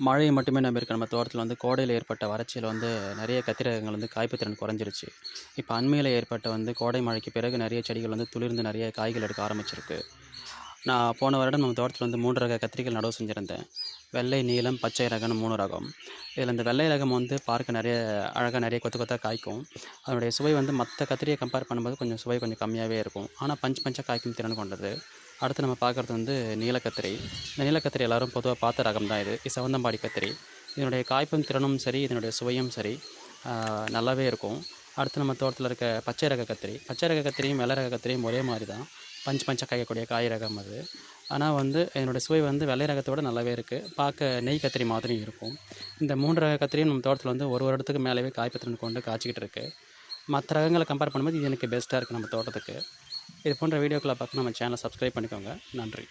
மழையை மட்டுமே நம்பி இருக்க நம்ம தோட்டத்தில் வந்து கோடையில் ஏற்பட்ட வறட்சியில் வந்து நிறைய கத்திரி ரகங்கள் வந்து காய்ப்பு திறன் குறைஞ்சிருச்சு. இப்போ அண்மையில் ஏற்பட்ட வந்து கோடை மழைக்கு பிறகு நிறைய செடிகள் வந்து துளிர்ந்து நிறைய காய்கள் எடுக்க ஆரம்பிச்சிருக்கு. நான் போன வருடம் நம்ம தோட்டத்தில் வந்து 3 ரக கத்திரிகள் நடவு செஞ்சுருந்தேன். வெள்ளை, நீலம், பச்சை ரகம்னு 3 ரகம். இதில் இந்த வெள்ளை ரகம் வந்து பார்க்க நிறைய அழகாக நிறைய கொத்து கொத்தாக காய்க்கும். அதனுடைய சுவை வந்து மற்ற கத்திரியை கம்பேர் பண்ணும்போது கொஞ்சம் சுவை கொஞ்சம் கம்மியாகவே இருக்கும். ஆனால் பஞ்சு பஞ்சாக காய்க்கும் திறன் கொண்டது. அடுத்து நம்ம பார்க்குறது வந்து நீலக்கத்திரி. இந்த நீலக்கத்திரி எல்லோரும் பொதுவாக பார்த்த ரகம் தான் இது. இது செவந்தம்பாடி கத்திரி. இதனுடைய காய்ப்பும் திறனும் சரி, இதனுடைய சுவையும் சரி நல்லாவே இருக்கும். அடுத்து நம்ம தோட்டத்தில் இருக்க பச்சை ரக கத்திரி. பச்சை ரக கத்திரியும் வெள்ளை ரக கத்திரியும் ஒரே மாதிரி தான். பஞ்சு பஞ்சாக காய்க்கக்கூடிய காய் ரகம் அது. ஆனால் வந்து இதனுடைய சுவை வந்து வெள்ளை ரகத்தை விட நல்லாவே இருக்குது. பார்க்க நெய் கத்திரி மாதிரியும் இருக்கும். இந்த 3 ரக கத்திரியும் நம்ம தோட்டத்தில் வந்து ஒரு வருடத்துக்கு மேலேயே காய்ப்பு திறன் கொண்டு காய்ச்சிக்கிட்டு இருக்குது. மற்ற ரகங்களை கம்பேர் பண்ணும்போது இது எனக்கு பெஸ்ட்டாக இருக்குது நம்ம தோட்டத்துக்கு. இது போன்ற வீடியோக்களை பார்க்க நம்ம சேனலை சப்ஸ்கிரைப் பண்ணிக்கோங்க. நன்றி.